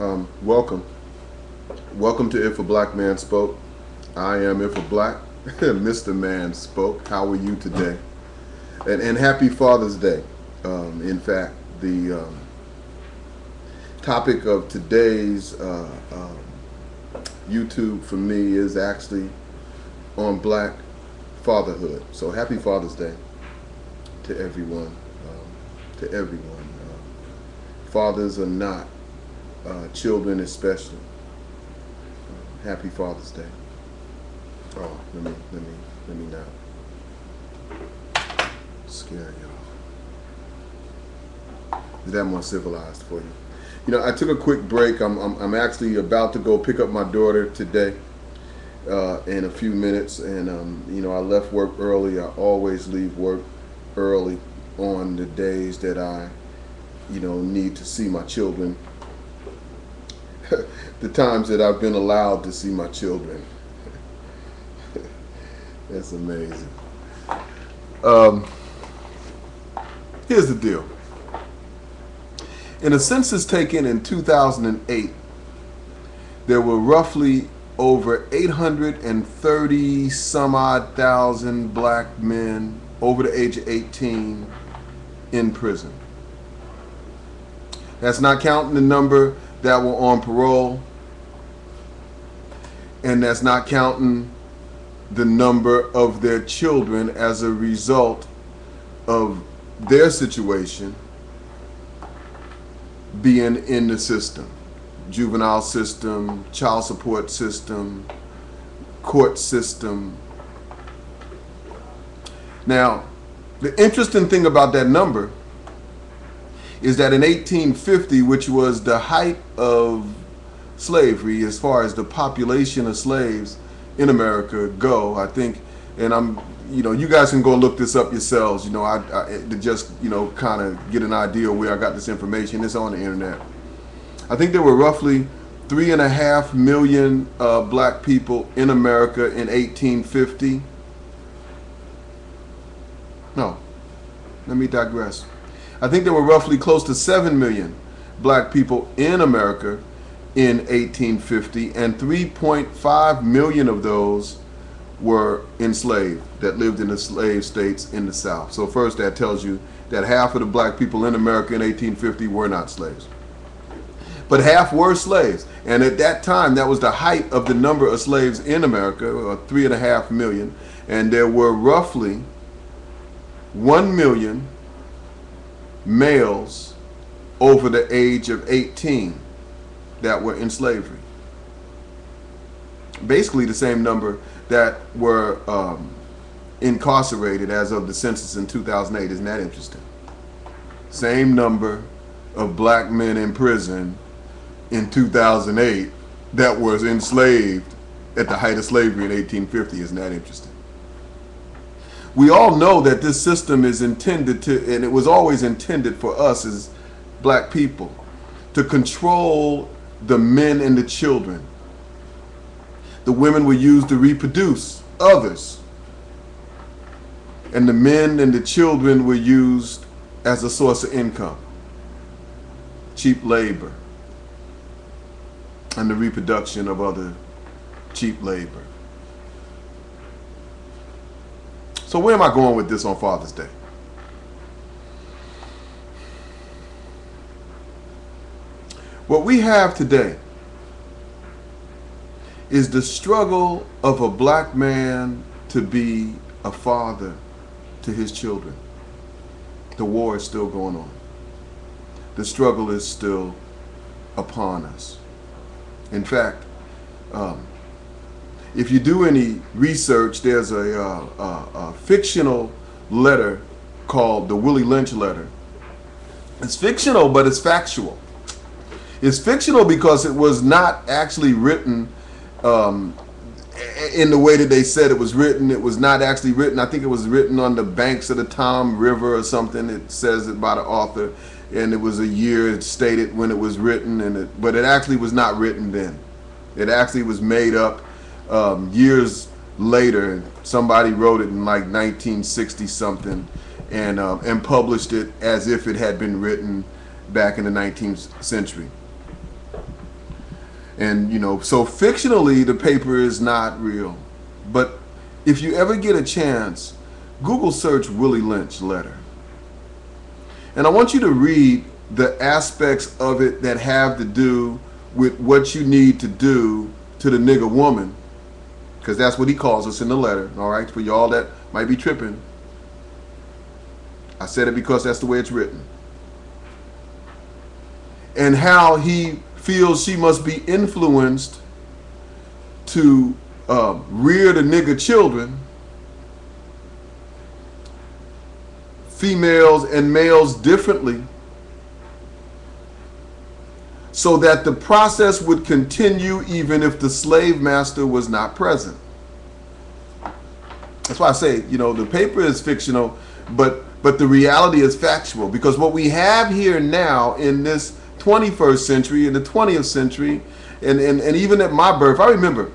Welcome. Welcome to If a Black Man Spoke. I am Ifablack. Mr. Man Spoke. How are you today? And happy Father's Day. In fact, the topic of today's YouTube for me is actually on Black fatherhood. So happy Father's Day to everyone. Fathers are not, children especially. Happy Father's Day. Oh, let me not scare y'all. Is that more civilized for you? You know, I took a quick break. I'm actually about to go pick up my daughter today in a few minutes, and you know, I left work early. I always leave work early on the days that I, you know, need to see my children. The times that I've been allowed to see my children. That's amazing. Here's the deal. In a census taken in 2008, there were roughly over 830 some odd thousand black men over the age of 18 in prison. That's not counting the number that were on parole, and that's not counting the number of their children as a result of their situation being in the system, juvenile system, child support system, court system. Now, the interesting thing about that number is that in 1850, which was the height of slavery as far as the population of slaves in America go, I think, and you know, you guys can go look this up yourselves, you know, to just, you know, kind of get an idea of where I got this information. It's on the internet. I think there were roughly 3.5 million black people in America in 1850. No, let me digress. I think there were roughly close to 7 million black people in America in 1850, and 3.5 million of those were enslaved, that lived in the slave states in the South. So first, that tells you that half of the black people in America in 1850 were not slaves. But half were slaves. And at that time, that was the height of the number of slaves in America, 3.5 million. And there were roughly 1 million males over the age of 18 that were in slavery. Basically the same number that were incarcerated as of the census in 2008. Isn't that interesting? Same number of black men in prison in 2008 that was enslaved at the height of slavery in 1850. Isn't that interesting? We all know that this system is intended to, and it was always intended for us as black people, to control the men and the children. The women were used to reproduce others, and the men and the children were used as a source of income, cheap labor, and the reproduction of other cheap labor. So where am I going with this on Father's Day? What we have today is the struggle of a black man to be a father to his children. The war is still going on. The struggle is still upon us. In fact, if you do any research, there's a fictional letter called the Willie Lynch letter. It's fictional, but it's factual. It's fictional because it was not actually written in the way that they said it was written. It was not actually written. I think it was written on the banks of the Tom River or something. It says it by the author, and it was a year stated when it was written, but it actually was not written then. It actually was made up years later. Somebody wrote it in like 1960 something, and published it as if it had been written back in the 19th century. And, you know, so fictionally, the paper is not real. But if you ever get a chance, Google search Willie Lynch letter. And I want you to read the aspects of it that have to do with what you need to do to the nigger woman, because that's what he calls us in the letter. All right, for y'all that might be tripping, I said it because that's the way it's written. And how he feels she must be influenced to rear the nigger children, females and males differently, so that the process would continue even if the slave master was not present. That's why I say, you know, the paper is fictional, but the reality is factual, because what we have here now in this 21st century, in the 20th century, and even at my birth, I remember,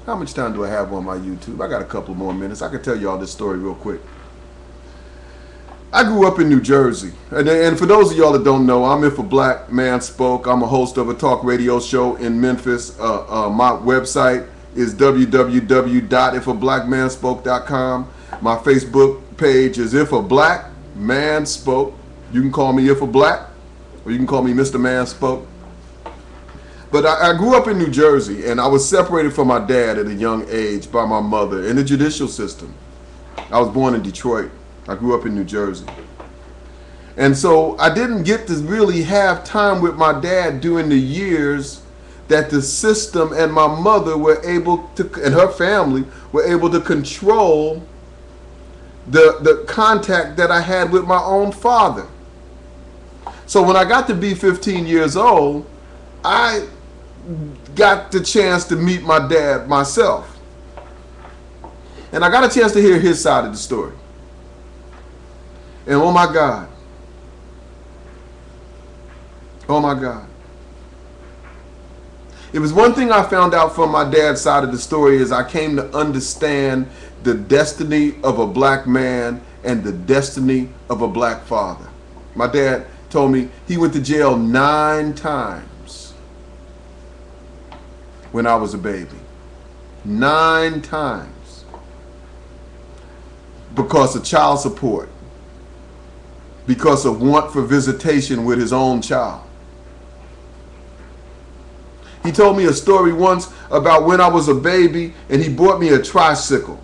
how much time do I have on my YouTube? I got a couple more minutes. I can tell y'all this story real quick. I grew up in New Jersey, and for those of y'all that don't know, I'm Ifablack, Man Spoke. I'm a host of a talk radio show in Memphis. My website is www.ifablackmanspoke.com. My Facebook page is Ifablack Man Spoke. You can call me Ifablack, or you can call me Mr. Man Spoke. But I grew up in New Jersey, and I was separated from my dad at a young age by my mother in the judicial system. I was born in Detroit. I grew up in New Jersey. And so I didn't get to really have time with my dad during the years that the system and my mother were able to, and her family were able to control the contact that I had with my own father. So when I got to be 15 years old, I got the chance to meet my dad myself. And I got a chance to hear his side of the story. And oh my God. Oh my God. It was one thing I found out from my dad's side of the story is I came to understand the destiny of a black man and the destiny of a black father. My dad told me he went to jail 9 times when I was a baby. 9 times. Because of child support. Because of want for visitation with his own child. He told me a story once about when I was a baby and he bought me a tricycle.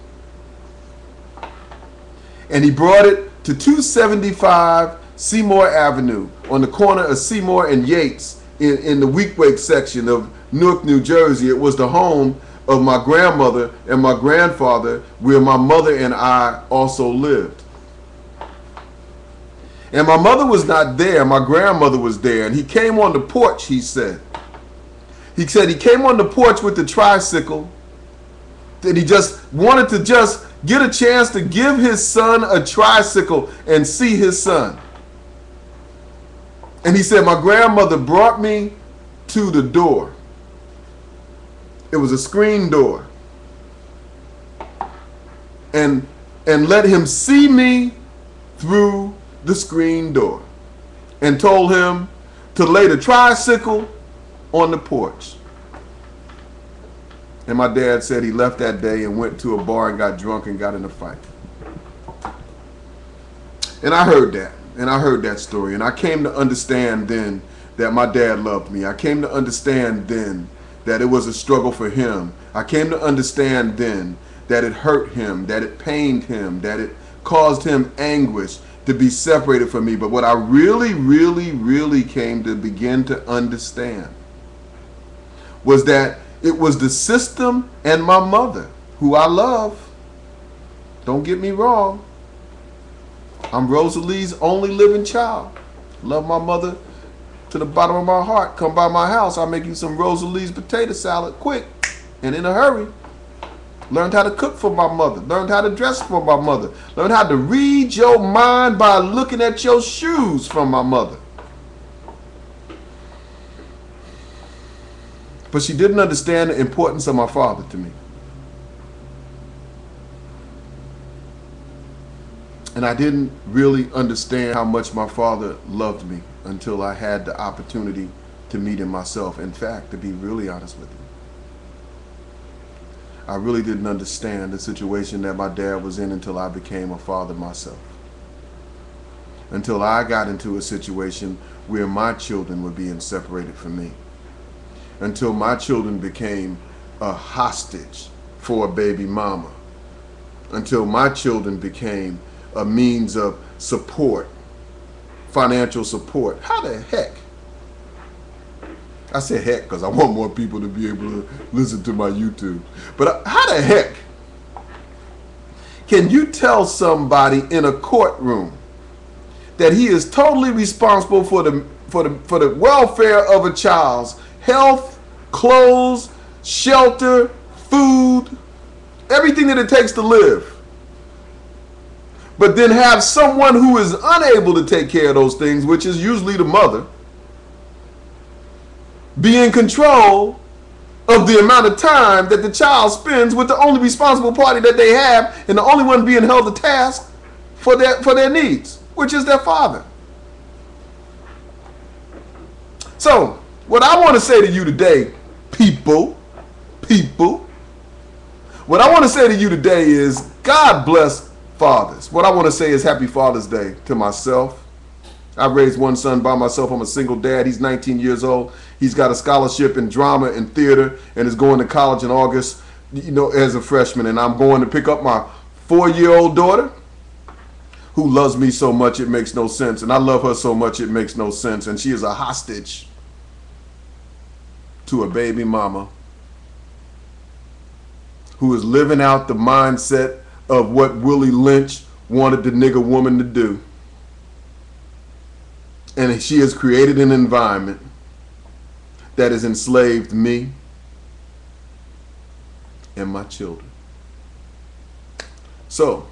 And he brought it to 275 Seymour Avenue on the corner of Seymour and Yates in the Weequahic section of Newark, New Jersey. It was the home of my grandmother and my grandfather, where my mother and I also lived. And my mother was not there, my grandmother was there, and he came on the porch, he said. He said he came on the porch with the tricycle, that he just wanted to just get a chance to give his son a tricycle and see his son. And he said my grandmother brought me to the door. It was a screen door. And let him see me through the screen door, and told him to lay the tricycle on the porch. And my dad said he left that day and went to a bar and got drunk and got in a fight. And I heard that, and I heard that story, and I came to understand then that my dad loved me. I came to understand then that it was a struggle for him. I came to understand then that it hurt him, that it pained him, that it caused him anguish to be separated from me. But what I really, really, really came to begin to understand was that it was the system and my mother, who I love. Don't get me wrong. I'm Rosalie's only living child. Love my mother to the bottom of my heart. Come by my house, I'll make you some Rosalie's potato salad quick and in a hurry. Learned how to cook for my mother. Learned how to dress for my mother. Learned how to read your mind by looking at your shoes from my mother. But she didn't understand the importance of my father to me. And I didn't really understand how much my father loved me until I had the opportunity to meeting myself. In fact, to be really honest with you, I really didn't understand the situation that my dad was in until I became a father myself. Until I got into a situation where my children were being separated from me. Until my children became a hostage for a baby mama. Until my children became a means of support, financial support. How the heck? I said heck because I want more people to be able to listen to my YouTube. But how the heck can you tell somebody in a courtroom that he is totally responsible for the welfare of a child's health, clothes, shelter, food, everything that it takes to live, but then have someone who is unable to take care of those things, which is usually the mother, be in control of the amount of time that the child spends with the only responsible party that they have and the only one being held to task for their needs, which is their father. So, what I want to say to you today, people, what I want to say to you today is God bless fathers. What I want to say is Happy Father's Day to myself. I raised one son by myself. I'm a single dad. He's 19 years old. He's got a scholarship in drama and theater and is going to college in August, as a freshman. And I'm going to pick up my 4-year-old daughter who loves me so much it makes no sense. And I love her so much it makes no sense. And she is a hostage to a baby mama who is living out the mindset of what Willie Lynch wanted the nigger woman to do. And she has created an environment that has enslaved me and my children. So,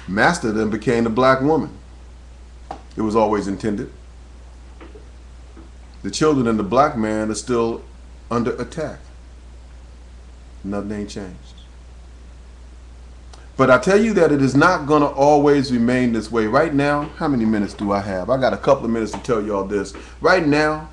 Master then became a black woman. It was always intended. The children and the black man are still under attack. Nothing ain't changed. But I tell you that it is not going to always remain this way. Right now, how many minutes do I have? I got a couple of minutes to tell you all this. Right now,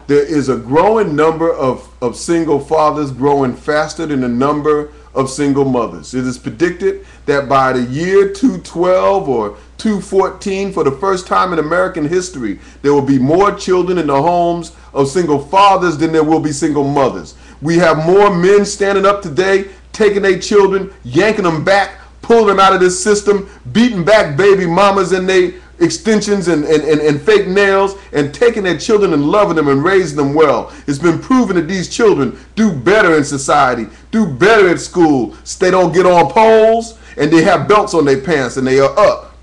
there is a growing number of single fathers growing faster than the number of single mothers. It is predicted that by the year 2012 or 2014, for the first time in American history, there will be more children in the homes of single fathers than there will be single mothers. We have more men standing up today, taking their children, yanking them back, pulling them out of this system, beating back baby mamas and they extensions and fake nails, and taking their children and loving them and raising them well. It's been proven that these children do better in society, do better at school. They don't get on poles, and they have belts on their pants, and they are up.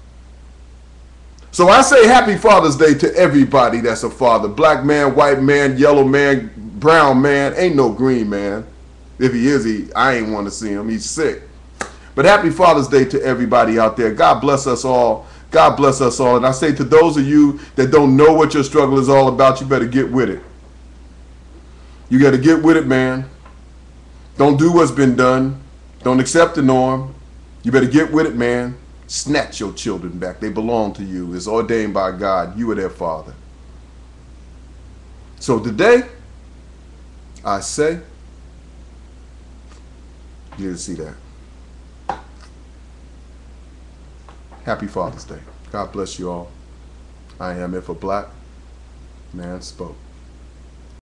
So I say Happy Father's Day to everybody that's a father. Black man, white man, yellow man, brown man, ain't no green man. If he is, I ain't want to see him. He's sick. But Happy Father's Day to everybody out there. God bless us all. God bless us all. And I say to those of you that don't know what your struggle is all about, you better get with it. You got to get with it, man. Don't do what's been done. Don't accept the norm. You better get with it, man. Snatch your children back. They belong to you. It's ordained by God. You are their father. So today, I say, you need to see that. Happy Father's Day. God bless you all. I am Ifablack. Man spoke.